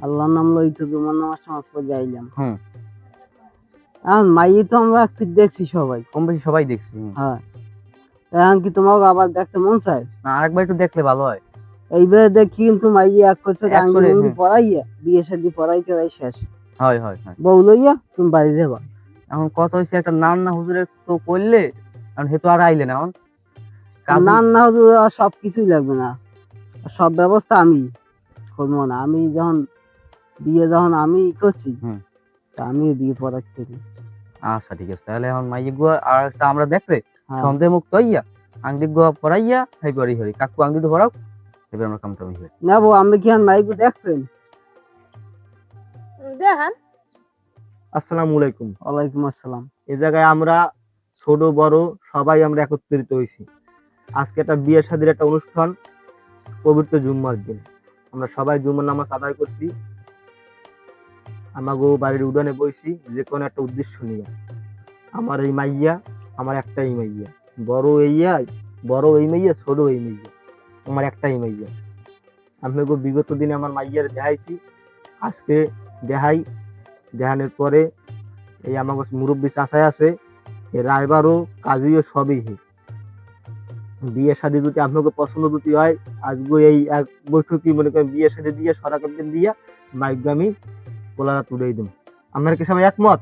আল্লাহর নাম লই তো জুমার নামাজ সমাজ পড়ে যাইলাম। এখন মাইয়ে তো আমরা ফিট দেখছি সবাই, কম বেশি সবাই দেখছি। হ্যাঁ। এখন কি তোমাকে আবার দেখতে মন চায়? না, আরেকবার একটু দেখলে ভালো হয়। এইবারে দেখি কিন্তু মাইয়ে এক করছে এক করে, আঙ্গুল পড়াইয়া বিয়ে শাদী পড়াই টড়াই শেষ। হয় হয় হয়। বউ লইয়া তুমি বাড়ি যাবা। এখন কত হয়েছে, একটা নাম না হুজুরের তো করলে, কারণ হেতু আর আইলে না এখন না না হুজুর সব কিছুই লাগবে না, সব ব্যবস্থা আমি করবো না। আমি যখন বিয়ে যখন আমি করছি তা আমি বিয়ে পড়াচ্ছি করি। আচ্ছা ঠিক আছে, তাহলে এখন মাইয়ে গুয়া আর একটা আমরা দেখলে হ্যাঁ। সন্দেহ মুক্ত হইয়া আংটি গুয়া পড়াইয়া হাই করি হরি কাকু আংটি তো পড়াও, এবার আমরা কামটা হই নেবো। আমি কি মাইকু দেখবেন? দেখেন। আসসালামু আলাইকুম। ওয়ালাইকুম আসসালাম। এই জায়গায় আমরা ছোট বড় সবাই আমরা একত্রিত হয়েছি। আজকে একটা বিয়ে শাদীর একটা অনুষ্ঠান, পবিত্র জুম্মার দিন। আমরা সবাই জুম্মার নামাজ আদায় করছি, আমাগো বাড়ির উঠানে বইছি যে কোনো একটা উদ্দেশ্য নিয়ে। আমার এই মাইয়া, আমার একটাই মাইয়া, বড় এই মাইয়া, ছোট এই মাইয়া, আমার একটাই মাইয়া। আমি বিগত দিনে আমার মাইয়ার দেখাইছি, আজকে দেখানোর পরে এই আমার মুরব্বী চাচাই আছে, রায়বারও কাজীও সবই বিয়ে শাদী যদি আপনাকে পছন্দ যদি হয়, আজকে এই এক বৈঠকি মনে করেন বিয়ে শাদী দিয়ে সরাকার দিয়া মাইক আমি পোলারা তুলেই দিন। আপনারা কি সবাই একমত?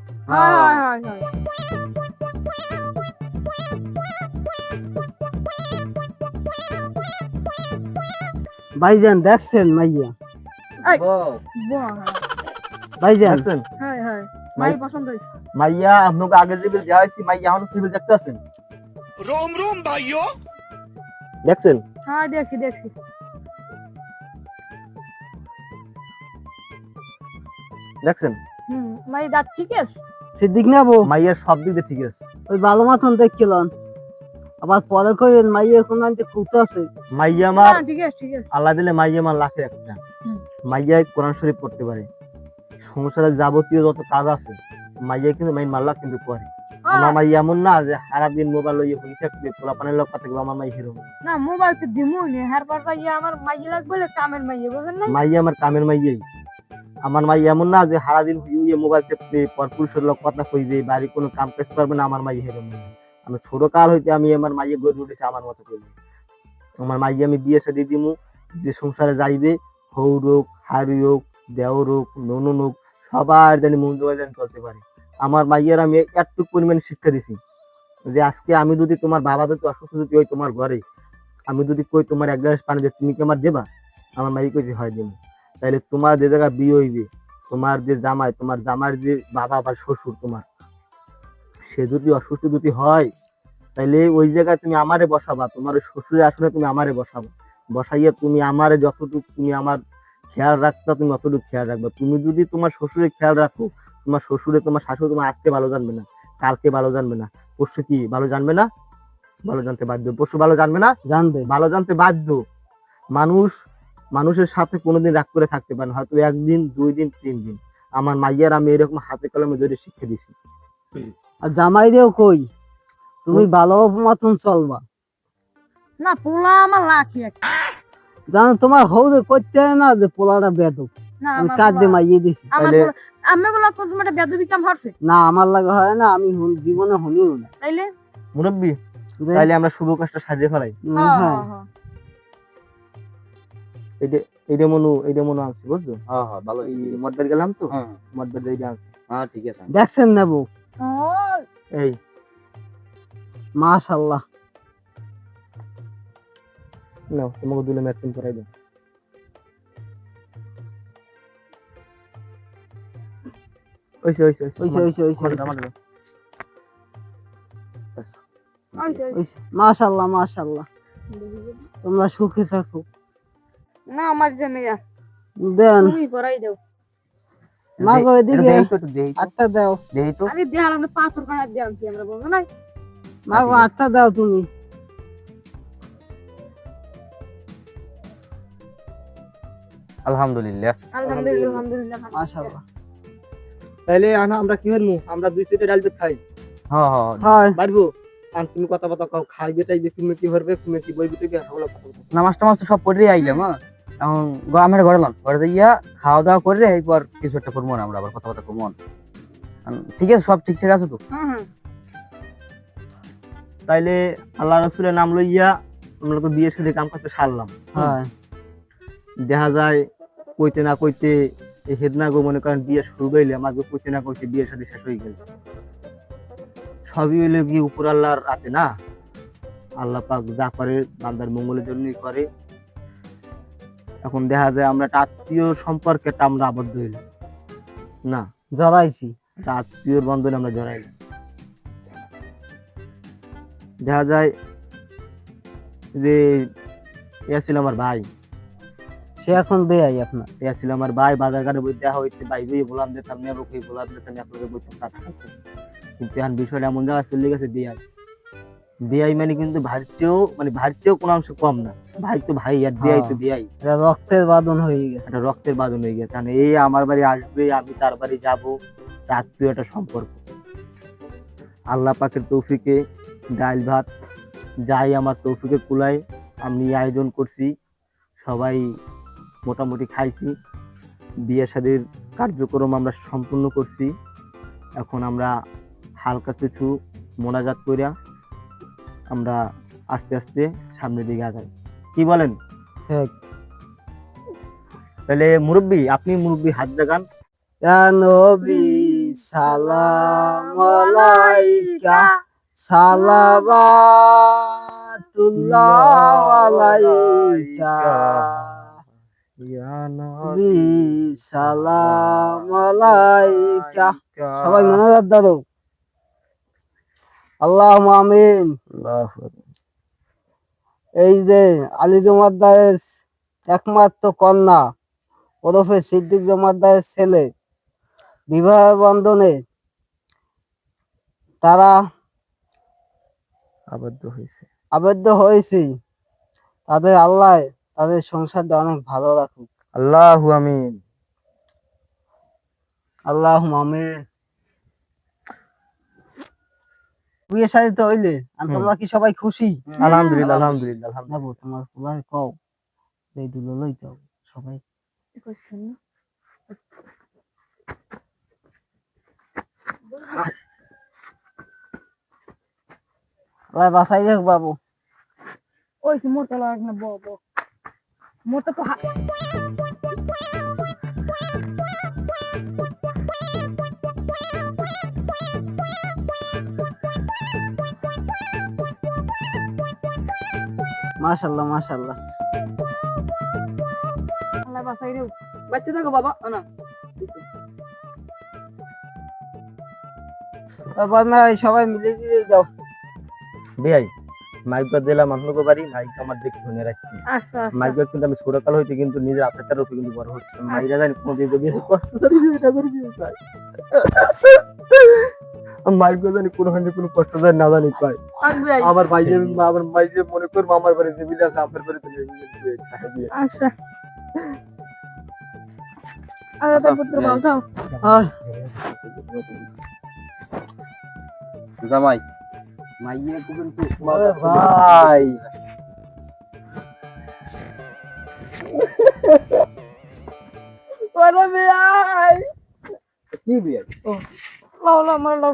ভাইজান দেখছেন মাইয়া? ভাইজান দেখছেন মাইয়া আপনাকে আগে যে বিল দেওয়া হয়েছে, মাইয়া এখন কি বিল দেখতে আছেন? रोम रोम भाइयों। দেখছেন? হ্যাঁ দেখছি দেখছি। দেখছেন? মাই দাঁত ঠিক আছে? সিদ্দিক নেবো। মাইয়ার সব দিক দিয়ে ঠিক আছে। ওই ভালো মতন দেখছিলাম, আবার পরে কইবেন মাইয়া কোন আনতে খুঁত আছে। মাইয়া আমার হ্যাঁ ঠিক আছে ঠিক আছে। আল্লাহ দিলে মাইয়া আমার লাখে একটা। মাইয়া কোরআন শরীফ পড়তে পারে, সংসারে যাবতীয় যত কাজ আছে মাইয়া কিন্তু মাই মাল্লা কিন্তু করে। আমার মাই এমন না যে সারাদিন মোবাইল লইয়ে হই থাকবে, পোলাপানের লোক কথা আমার মাই হিরো না। মোবাইল তো দিমু নি, হার পর ভাই আমার মাইয়া লাগবে কামের মাইয়া, বুঝেন না? মাইয়া আমার কামের মাইয়াই। আমার মাই এমন না যে সারাদিন হইয়ে মোবাইল টেপতে পর পুরুষের লোক কথা কইবে, বাড়ি কোনো কাম কাজ করবে না, আমার মাই হিরো। আমি ছোট কাল হইতে আমি আমার মাইয়া গড়ে উঠেছি আমার মতো করে। আমার মাইয়া আমি বিয়ে শাদী দিমু, যে সংসারে যাইবে হৌ রোগ, হারি হোক, দেও রোগ, ননু হোক, সবার জানি মন জোগায় জানি চলতে পারে। আমার মাইয়ার আমি এতটুকু পরিমাণ শিক্ষা দিছি যে আজকে আমি যদি তোমার বাবা যদি অসুস্থ যদি হয় তোমার ঘরে, আমি যদি কই তোমার এক গ্লাস পানি দিয়ে তুমি কি আমার দেবা? আমার মাই কইছে হয় দেবো। তাইলে তোমার যে জায়গায় বিয়ে হইবে, তোমার যে জামাই, তোমার জামার যে বাবা বা শ্বশুর তোমার, সে যদি অসুস্থ যদি হয়, তাইলে ওই জায়গায় তুমি আমারে বসাবা, তোমার শ্বশুরের আসলে তুমি আমারে বসাবা, বসাইয়া তুমি আমারে যতটুকু তুমি আমার খেয়াল রাখতে তুমি অতটুকু খেয়াল রাখবা। তুমি যদি তোমার শ্বশুরের খেয়াল রাখো, তোমার শ্বশুরে তোমার শাশুড়ি তোমার আজকে ভালো জানবে না, কালকে ভালো জানবে না, পরশু কি ভালো জানবে না? ভালো জানতে বাধ্য। পরশু ভালো জানবে না? জানবে। ভালো জানতে বাধ্য। মানুষের সাথে কোনোদিন রাগ করে থাকতে পারে না, হয়তো একদিন, 2 দিন, 3 দিন। আমার মাইয়ার আমি এরকম হাতে কলমে ধরে শিক্ষা দিছি। আর জামাই দেও কই তুমি ভালো মতন চলবা। না পোলা আমার লাখি একটা। জানো তোমার হৌদে করতে না যে পোলাটা বেদক, না আমি কাজ দিয়ে মাইয়ে দিছি। আমি বলা কোন সময় বেদবি কাম হরছে না আমার লাগে হয় না, আমি জীবনে শুনিও না। তাইলে মুরব্বী, তাইলে আমরা শুভ কাজটা সাজিয়ে ফেলাই। হ্যাঁ এইটা মনু আনছি, বুঝছো? হ্যাঁ হ্যাঁ ভালো। এই মদবার গেলাম তো, মদবার এইটা আনছি। হ্যাঁ ঠিক আছে। দেখছেন নেবো? এই মাশাআল্লাহ। নাও তোমাকে দুলে ম্যাচিং করাই দাও। মাশাআল্লাহ মাশাআল্লাহ, তোমরা সুখে থাকো। না আমার জামাইয়া দেন তুমি করাই দাও। মা গো এদিকে আটটা দাও। দেই তো আরে দেখাল আমরা 500 টাকা দিয়ে আনছি আমরা, বলবো না? মা গো আটটা দাও তুমি। আলহামদুলিল্লাহ আলহামদুলিল্লাহ আলহামদুলিল্লাহ মাশাআল্লাহ। তাইলে আমরা কি করবো? আমরা 2 সিটে ডাল ভাত খাই। হ্যাঁ হ্যাঁ হয় পারবো? আর তুমি কথা কথা কও, খাইবে টাইবে তুমি কি করবে, তুমি কি বইবে তুমি ভালো কথা বলতে। নামাজ টামাজ তো সব পড়েই আইলাম। এখন আমরা ঘরে লাম, ঘরে যাইয়া খাওয়া দাওয়া করে এরপর কিছু একটা করবো না, আমরা আবার কথাবার্তা করবো না। ঠিক আছে, সব ঠিকঠাক আছে তো? তাইলে আল্লাহ রসুলের নাম লইয়া আমরা তো বিয়ের সাথে কাম করতে সারলাম। হ্যাঁ দেখা যায় কইতে না কইতে এই হেদনা গো মনে করেন বিয়ে শুরু হইলে আমার কইতে না কইতে বিয়ের সাথে শেষ হয়ে গেল। সবই হইলে কি উপর আল্লাহর হাতে না? আল্লাহ পাক যা করে বান্দার মঙ্গলের জন্যই করে। এখন দেখা যায় আমরা একটা আত্মীয় সম্পর্কে আমরা আবদ্ধ হইলাম না, জড়াইছি। একটা আত্মীয় বন্ধনে আমরা জড়াইলাম। দেখা যায় যে ইয়া ছিল আমার ভাই, সে এখন বেয়াই আপনার। ইয়া ছিল আমার ভাই, বাজার ঘাটে বই দেখা হইতে ভাই বই বললাম যে তার নেবো কই বললাম যে তার আপনাকে বইতে কাটা খাইতে। কিন্তু এখন বিষয়টা এমন জায়গায় চলে গেছে বিয়াই। বিয়াই মানে কিন্তু ভাইয়ের কোনো অংশ কম না। ভাই তো ভাই আর বিয়াই তো বিয়াই, এটা রক্তের বাঁধন হয়ে গেছে। একটা রক্তের বাঁধন হয়ে গেছে। মানে এই আমার বাড়ি আসবে, আমি তার বাড়ি যাবো, আত্মীয় একটা সম্পর্ক। আল্লাহ পাকের তৌফিকে ডাল ভাত যাই আমার তৌফিকে কুলাই আমি আয়োজন করছি, সবাই মোটামুটি খাইছি, বিয়ে শাদীর কার্যক্রম আমরা সম্পূর্ণ করছি। এখন আমরা হালকা কিছু মোনাজাত কইরা আমরা আস্তে আস্তে সামনের দিকে আগাই, কি বলেন? ঠিক। তাহলে মুরব্বী, আপনি মুরব্বী হাত দেখান। ইয়া নবী সালাম আলাইকা সালাওয়াতুল্লাহ আলাইকা ইয়া নবী সালাম আলাইকা। সবাই মোনাজাত দাও। আল্লাহুম্মা আমিন। এই যে আলী জমাদ্দারের একমাত্র কন্যা ওরফে সিদ্দিক জমাদ্দারের ছেলে বিবাহ বন্ধনে তারা আবদ্ধ হয়েছে। তাদের আল্লাহ তাদের সংসারটা অনেক ভালো রাখুক। আল্লাহু আমিন। আল্লাহুম্মা আমিন। বিয়ে শাদী তো হইলে আর তোমরা কি সবাই খুশি? আলহামদুলিল্লাহ আলহামদুলিল্লাহ আলহামদুলিল্লাহ। যাবো তোমার কুলার কও এই দুলো লইতে হবে সবাই। আল্লাহ বাসাই দেখ বাবু। ওই সে মোটা লাগ না বব মোটা তো মাশাআল্লাহ মাশাআল্লাহ। আল্লাহ বাসাই রে। বাচ্চা থাকো বাবা না। তারপর না সবাই মিলে দিয়ে দাও। ভাই মাইকটা দিলাম আপনাকে বাড়ি, মাইক আমার দেখে শুনে রাখছি। আচ্ছা আচ্ছা। মাইক কিন্তু আমি ছোটকাল হইতে কিন্তু নিজের আত্মার উপরে কিন্তু বড় হচ্ছে। মাইরা জানি কোনদিন যদি কষ্ট করি এটা করে কি পায়। মাইক জানি কোনো কষ্ট জানি না জানি পায়। আমার ভাই যে মনে করবো আমার বাড়ি যে বিলে আছে আপনার বাড়িতে আচ্ছা আরে তো পুত্র বলতো জামাই মাইয়া কুবেন তো ভাই ওরে ভাই কি বিয়ে লাও মার লাও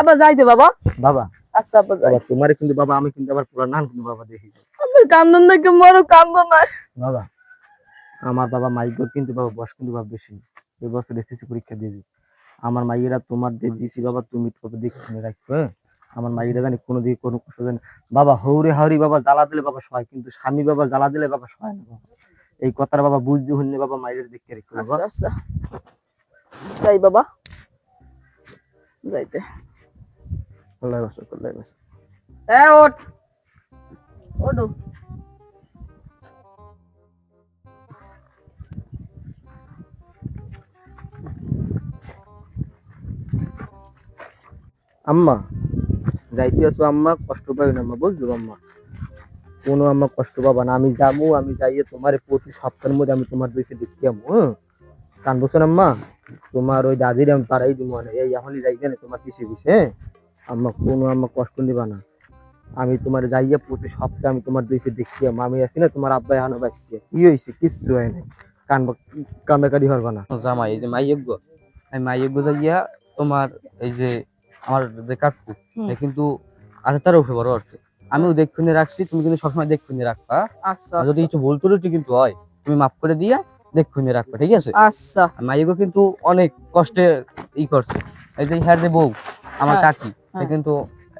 আবার যাইতে বাবা। বাবা আচ্ছা আবার যাই। বাবা তোমারে কিন্তু বাবা আমি কিন্তু আবার পুরো নাম কিন্তু বাবা দেখি আপনি কান্দন নাকি মরো কান্দন না বাবা। আমার বাবা মাইক কিন্তু বাবা বয়স কিন্তু বাবা বেশি, এই বছর এসএসসি পরীক্ষা দিয়েছি। আমার মাইয়েরা তোমার দিয়ে দিয়েছি বাবা, তুমি কত দেখে শুনে রাখছো। আমার মাইয়েরা জানি কোনো দিকে কোনো কষ্ট জানি বাবা হৌরে হাওরি বাবা জ্বালা দিলে বাবা সহায়, কিন্তু স্বামী বাবা জ্বালা দিলে বাবা সহায় না বাবা। এই কথাটা বাবা বুঝতে হইলে বাবা মাইয়ের দেখে রেখো বাবা। আচ্ছা যাই বাবা যাইতে। আল্লাহ রাসূল আল্লাহ রাসূল ওঠ ওঠো। আম্মা যাইতে আসো আম্মা, কষ্ট পাই না আম্মা, বুঝছো আম্মা? কোনো আম্মা কষ্ট পাবা না, আমি যাবো, আমি যাইয়ে তোমার প্রতি সপ্তাহের মধ্যে আমি তোমার দেখে দেখতে যাবো। কান বসুন আম্মা, তোমার ওই দাদির আমি পাড়াই দিব না, এই এখনই যাইবে না তোমার পিছিয়ে পিছিয়ে। আম্মা কোনো আম্মা কষ্ট নিবা না, আমি তোমার যাইয়া প্রতি সপ্তাহে আমি তোমার দুইকে দেখছি আমি আছি না তোমার আব্বাই হানো বাসছে কি হয়েছে কিচ্ছু হয় নাই কান্দাকারি হরবা না জামাই এই যে মাইয়জ্ঞ আমি মাইয়জ্ঞ যাইয়া তোমার এই যে আমার যে কাকু সে কিন্তু আচ্ছা তার উঠে বড় আছে আমিও দেখুনে রাখছি তুমি কিন্তু সবসময় দেখুনে রাখবা আচ্ছা আর যদি কিছু ভুল ত্রুটি কিন্তু হয় তুমি মাফ করে দিয়া দেখুনে রাখবা ঠিক আছে আচ্ছা মাইয়জ্ঞ কিন্তু অনেক কষ্টে ই করছে এই যে হ্যার যে বউ আমার হ্যাঁ, কাকি সে কিন্তু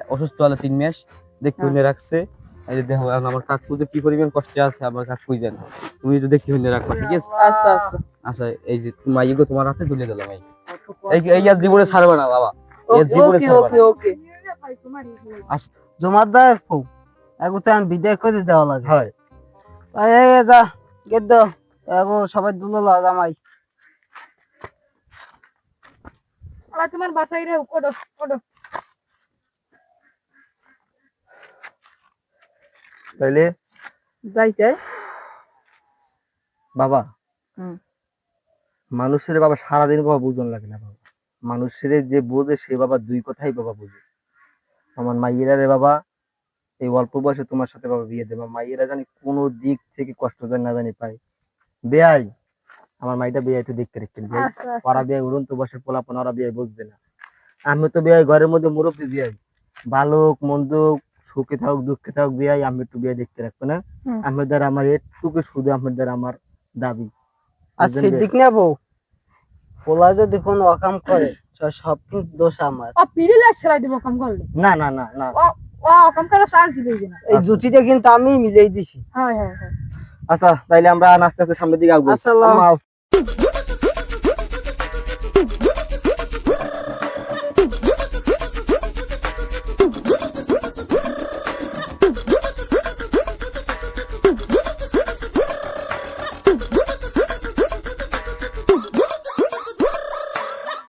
অসুস্থ হলো 3 মাস দেখুনে রাখছে এই যে দেখো এখন আমার কাকু যে কি পরিমাণ কষ্টে আছে আমার কাকুই জানে তুমি তো দেখুনে রাখবা ঠিক আছে আচ্ছা আচ্ছা আচ্ছা এই যে মাইয়জ্ঞ তোমার হাতে তুলে দিলাম এই আর জীবনে ছাড়বে না বাবা এর জীবনে ওকে ছাড়বে ওকে না। ওকে ভাই তোমার জমাদার ফোন এগো তো বিদায় করে দেওয়া লাগে হয় এই যা গেট দাও এগো সবাই দুলো জামাই আলা তোমার বাসায় রে ওডো ওডো তাইলে যাইতে বাবা হুম। মানুষের বাবা সারাদিন বাবা বুঝন লাগে না বাবা মানুষের যে বোঝে সে বাবা দুই কথাই বাবা বুঝে আমার মাইয়েরা রে বাবা এই অল্প বয়সে তোমার সাথে বাবা বিয়ে দেবা মাইয়েরা জানি কোনো দিক থেকে কষ্ট যেন না জানি পাই বেয়াই আমার মাইটা বিয়ে একটু দেখতে রাখতেন আচ্ছা ওরা বিয়ে উড়ন্ত বয়সের পোলাপন ওরা বিয়ে বুঝবে না আমি তো বিয়ে ঘরের মধ্যে মুরব্বী বিয়ে বালক মন্দ সুখে থাকুক দুঃখে থাকুক বিয়ে আমি একটু বিয়ে দেখতে রাখবো না হুম। আমার দ্বারা আমার একটুকু শুধু আমার দ্বারা আমার দাবি আর বুঝলেন সিদ্দিক নেবো পোলা যদি কোনো অকাম করে সব কিন্তু দোষ আমার ও পিরিলে ছেড়াই দেব কম করলে না না না না ও কম করে চান্স দিবে না এই জুটিটা কিন্তু আমি মিলেই দিছি হ্যাঁ হ্যাঁ হ্যাঁ আচ্ছা তাইলে আমরা আস্তে আস্তে সামনের দিকে আগবো আসসালাম। আম্মা,